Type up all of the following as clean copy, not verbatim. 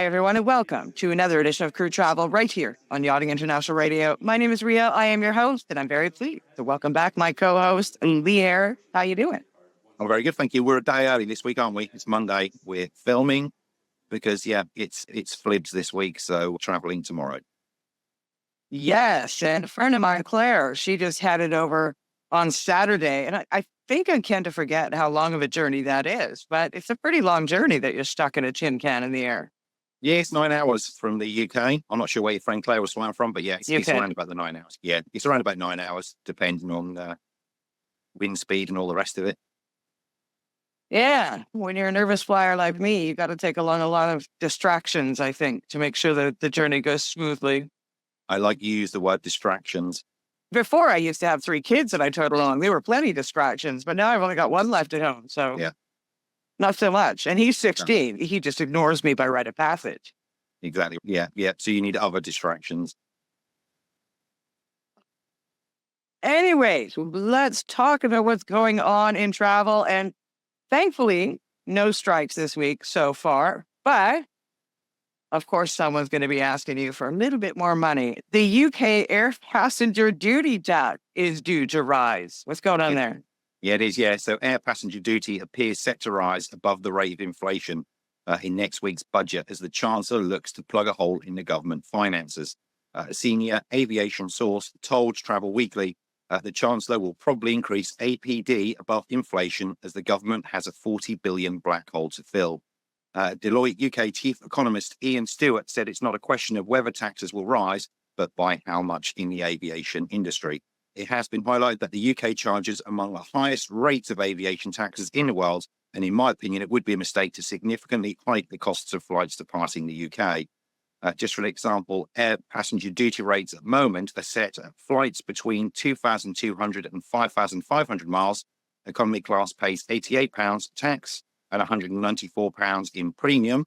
Hi, everyone, and welcome to another edition of Crew Travel right here on Yachting International Radio. My name is Rhea. I am your host, and I'm very pleased to welcome back my co-host, Lee Harris. How you doing? I'm very good, thank you. We're a day early this week, aren't we? It's Monday. We're filming because, it's Flibs this week, so we're traveling tomorrow. Yes, and a friend of mine, Claire, she just headed over on Saturday, and I think I tend to forget how long of a journey that is, but it's a pretty long journey that you're stuck in a tin can in the air. Yeah, it's 9 hours from the UK. I'm not sure where your friend Claire was flying from, but it's around about the 9 hours. Yeah, it's around about 9 hours, depending on wind speed and all the rest of it. Yeah, when you're a nervous flyer like me, you got to take along a lot of distractions, I think, to make sure that the journey goes smoothly. I like you use the word distractions. Before, I used to have 3 kids that I towed along. There were plenty of distractions, but now I've only got one left at home, so not so much. And he's 16. No. He just ignores me by rite of passage. Exactly. Yeah. So you need other distractions. Anyways, let's talk about what's going on in travel. And thankfully, no strikes this week so far. But, of course, someone's going to be asking you for a little bit more money. The UK air passenger duty tax is due to rise. What's going on there? Yeah, it is. Yeah. So air passenger duty appears set to rise above the rate of inflation in next week's budget as the Chancellor looks to plug a hole in the government finances. A senior aviation source told Travel Weekly the Chancellor will probably increase APD above inflation as the government has a 40 billion black hole to fill. Deloitte UK chief economist Ian Stewart said it's not a question of whether taxes will rise, but by how much in the aviation industry. It has been highlighted that the UK charges among the highest rates of aviation taxes in the world, and in my opinion, it would be a mistake to significantly hike the costs of flights departing the UK. Just for example, air passenger duty rates at the moment are set at flights between 2,200 and 5,500 miles. Economy class pays £88 tax and £194 in premium.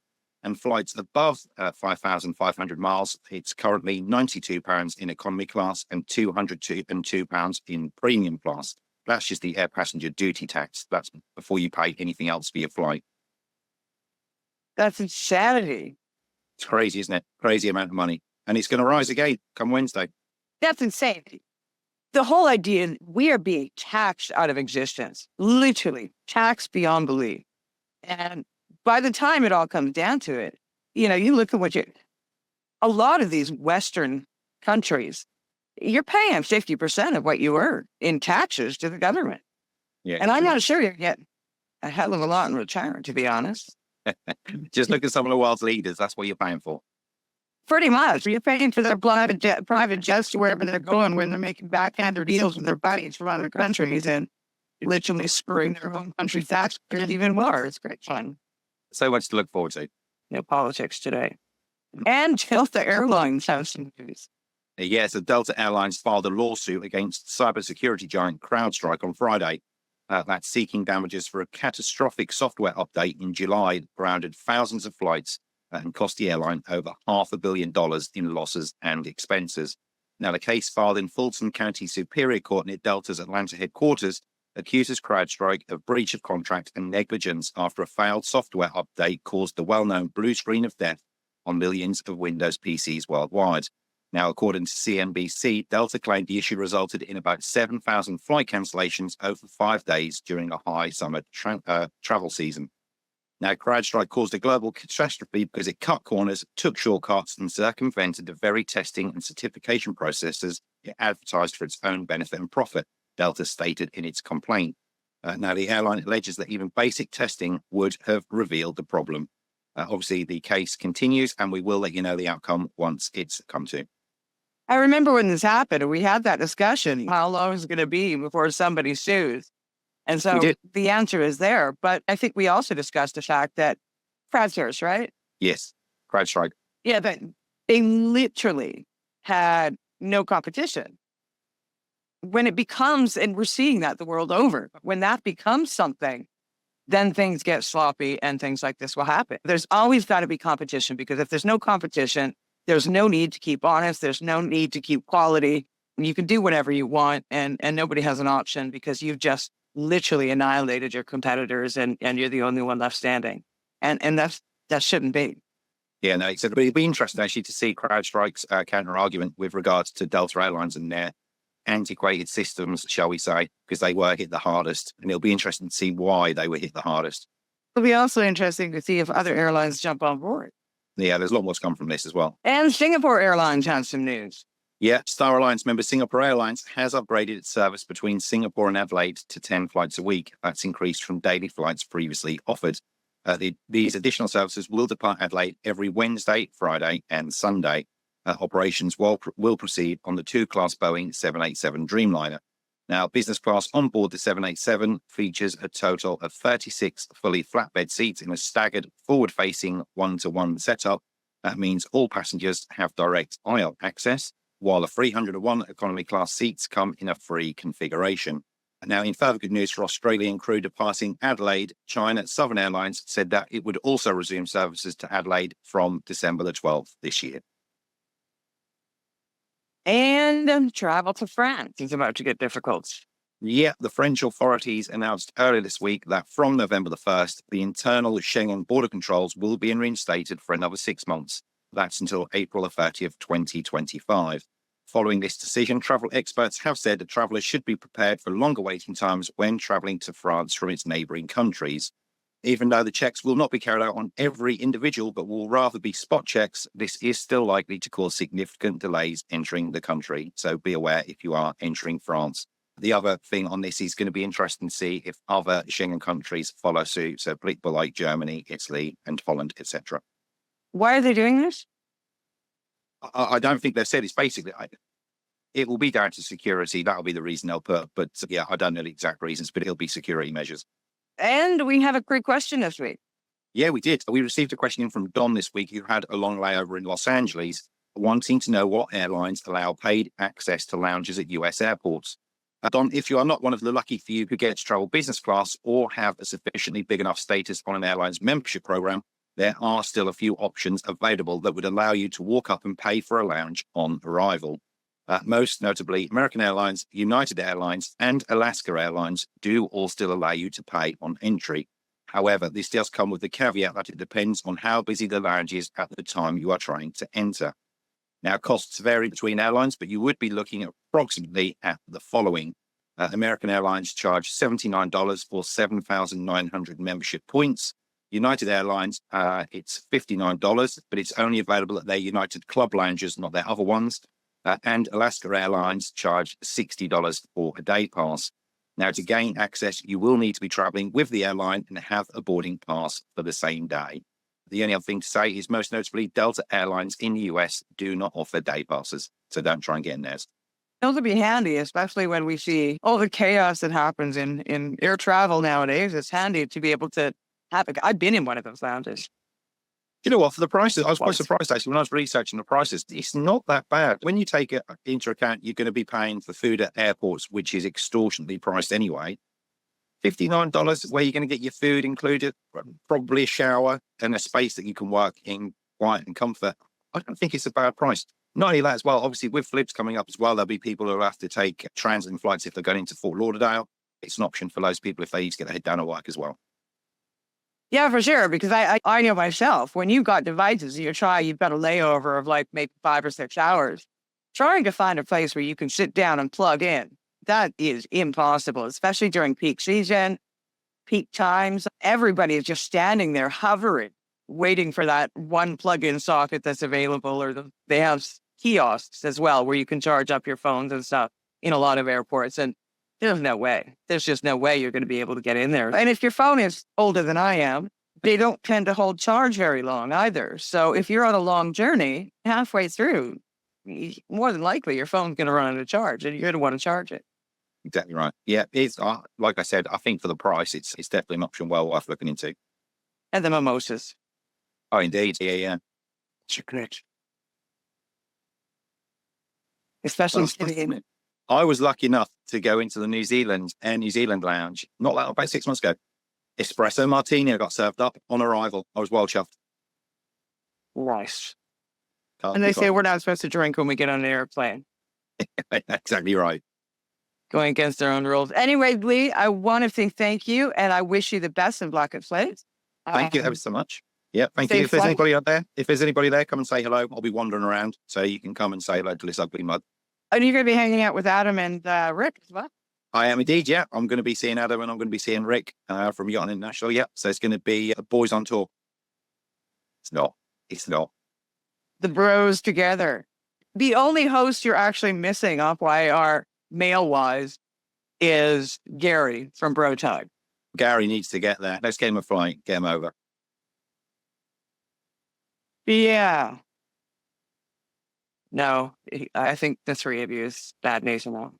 And flights above 5,500 miles, it's currently £92 in economy class and £202 in premium class. That's just the air passenger duty tax. That's before you pay anything else for your flight. That's insanity. It's crazy, isn't it? Crazy amount of money. And it's going to rise again come Wednesday. That's insane. The whole idea, we are being taxed out of existence, literally taxed beyond belief. And by the time it all comes down to it, you look at a lot of these Western countries, you're paying 50% of what you earn in taxes to the government. Yeah. And I'm not sure you're getting a hell of a lot in return, to be honest. Just look at some of the world's leaders. That's what you're paying for. Pretty much. You're paying for their private jets to wherever they're going when they're making backhander deals with their buddies from other countries and literally screwing their own country tax even more. It's great fun. So much to look forward to. No politics today. And Delta Airlines has some news. Yeah, so Delta Airlines filed a lawsuit against cybersecurity giant CrowdStrike on Friday. That's seeking damages for a catastrophic software update in July that grounded thousands of flights and cost the airline over $500 million in losses and expenses. Now, the case filed in Fulton County Superior Court near Delta's Atlanta headquarters accuses CrowdStrike of breach of contract and negligence after a failed software update caused the well-known blue screen of death on millions of Windows PCs worldwide. Now, according to CNBC, Delta claimed the issue resulted in about 7,000 flight cancellations over 5 days during a high summer travel season. Now, CrowdStrike caused a global catastrophe because it cut corners, took shortcuts, and circumvented the very testing and certification processes it advertised for its own benefit and profit, Delta stated in its complaint. Now, the airline alleges that even basic testing would have revealed the problem. Obviously, the case continues, and we will let you know the outcome once it's come to. I remember when this happened, we had that discussion. How long is it going to be before somebody sues? And so the answer is there. But I think we also discussed the fact that CrowdStrike, right? Yes, CrowdStrike. Yeah, but they literally had no competition. When it becomes, and we're seeing that the world over, when that becomes something, then things get sloppy and things like this will happen. There's always got to be competition, because if there's no competition, there's no need to keep honest. There's no need to keep quality. You can do whatever you want, and nobody has an option because you've just literally annihilated your competitors and you're the only one left standing. And that shouldn't be. Yeah, no, it'll be interesting actually to see CrowdStrike's counter argument with regards to Delta Airlines and their antiquated systems, shall we say, because they were hit the hardest. And it'll be interesting to see why they were hit the hardest. It'll be also interesting to see if other airlines jump on board. Yeah, there's a lot more to come from this as well. And Singapore Airlines has some news. Yeah, Star Alliance member Singapore Airlines has upgraded its service between Singapore and Adelaide to 10 flights a week. That's increased from daily flights previously offered. These additional services will depart Adelaide every Wednesday, Friday, and Sunday. Operations will proceed on the two-class Boeing 787 Dreamliner. Now, business class on board the 787 features a total of 36 fully flatbed seats in a staggered forward-facing one-to-one setup. That means all passengers have direct aisle access, while the 301 economy class seats come in a free configuration. Now, in further good news for Australian crew departing Adelaide, China Southern Airlines said that it would also resume services to Adelaide from December the 12th this year. And travel to France is about to get difficult. Yeah, the French authorities announced earlier this week that from November the 1st, the internal Schengen border controls will be reinstated for another 6 months. That's until April the 30th, 2025. Following this decision, travel experts have said that travellers should be prepared for longer waiting times when travelling to France from its neighbouring countries. Even though the checks will not be carried out on every individual, but will rather be spot checks, this is still likely to cause significant delays entering the country. So be aware if you are entering France. The other thing on this is going to be interesting to see if other Schengen countries follow suit. So people like Germany, Italy, and Holland, etc. Why are they doing this? I don't think they've said it's basically, it will be down to security. That'll be the reason they'll put. But yeah, I don't know the exact reasons, but it'll be security measures. And we have a great question this week. Yeah, we did. We received a question in from Don this week, who had a long layover in Los Angeles, wanting to know what airlines allow paid access to lounges at US airports. Don, if you are not one of the lucky few who gets travel business class or have a sufficiently big enough status on an airline's membership program, there are still a few options available that would allow you to walk up and pay for a lounge on arrival. Most notably, American Airlines, United Airlines, and Alaska Airlines do all still allow you to pay on entry. However, this does come with the caveat that it depends on how busy the lounge is at the time you are trying to enter. Now, costs vary between airlines, but you would be looking approximately at the following. American Airlines charge $79 for 7,900 membership points. United Airlines, it's $59, but it's only available at their United Club lounges, not their other ones. And Alaska Airlines charge $60 for a day pass. Now, to gain access, you will need to be traveling with the airline and have a boarding pass for the same day. The only other thing to say is most notably, Delta Airlines in the US do not offer day passes, so don't try and get in theirs. Those would be handy, especially when we see all the chaos that happens in air travel nowadays. It's handy to be able to have it. I've been in one of those lounges. You know what, for the prices, I was quite surprised actually when I was researching the prices. It's not that bad. When you take it into account, you're going to be paying for food at airports, which is extortionately priced anyway. $59, where you're going to get your food included, probably a shower and a space that you can work in quiet and comfort. I don't think it's a bad price. Not only that as well, obviously with flips coming up as well, there'll be people who will have to take transit flights if they're going into Fort Lauderdale. It's an option for those people if they need to get their head down at work as well. Yeah, for sure. Because I know myself, when you've got devices, you've got a layover of like maybe 5 or 6 hours, trying to find a place where you can sit down and plug in. That is impossible, especially during peak season, peak times. Everybody is just standing there hovering, waiting for that one plug-in socket that's available, or they have kiosks as well where you can charge up your phones and stuff in a lot of airports. And there's no way. There's just no way you're going to be able to get in there. And if your phone is older than I am, they don't tend to hold charge very long either. So if you're on a long journey, halfway through, more than likely your phone's going to run out of charge and you're going to want to charge it. Exactly right. Yeah, it's like I said, I think for the price, it's definitely an option well worth looking into. And the mimosas. Oh, indeed. Yeah. Chocolate. Especially in I was lucky enough to go into the New Zealand lounge, not that about 6 months ago. Espresso martini I got served up on arrival. I was well chuffed. Nice. And they say we're not supposed to drink when we get on an airplane. Exactly right. Going against their own rules. Anyway, Lee, I want to say thank you, and I wish you the best of luck at flights. Thank you ever so much. Yeah, thank Safe you. If there's flight. anybody there, come and say hello. I'll be wandering around, so you can come and say hello to this ugly mug. And you're going to be hanging out with Adam and Rick as well? I am indeed, yeah. I'm going to be seeing Adam and I'm going to be seeing Rick from Yachting International, yeah. So it's going to be boys on tour. It's not. The bros together. The only host you're actually missing off YR male-wise is Gary from Bro Tug. Gary needs to get there. Let's get him a flight, get him over. Yeah. No, I think the three of you is bad news now.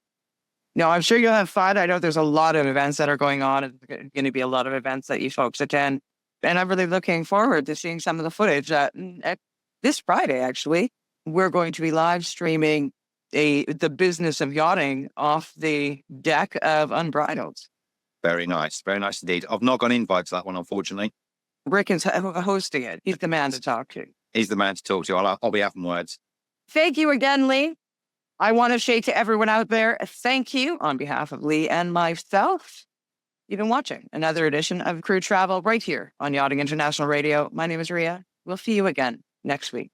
No, I'm sure you'll have fun. I know there's a lot of events that are going on. It's going to be a lot of events that you folks attend. And I'm really looking forward to seeing some of the footage. This Friday, actually, we're going to be live streaming the business of yachting off the deck of Unbridled. Very nice indeed. I've not got an invite to that one, unfortunately. Rick is hosting it. He's the man to talk to. He's the man to talk to. I'll be having words. Thank you again, Lee. I want to say to everyone out there, thank you on behalf of Lee and myself. You've been watching another edition of Crew Travel right here on Yachting International Radio. My name is Rhea. We'll see you again next week.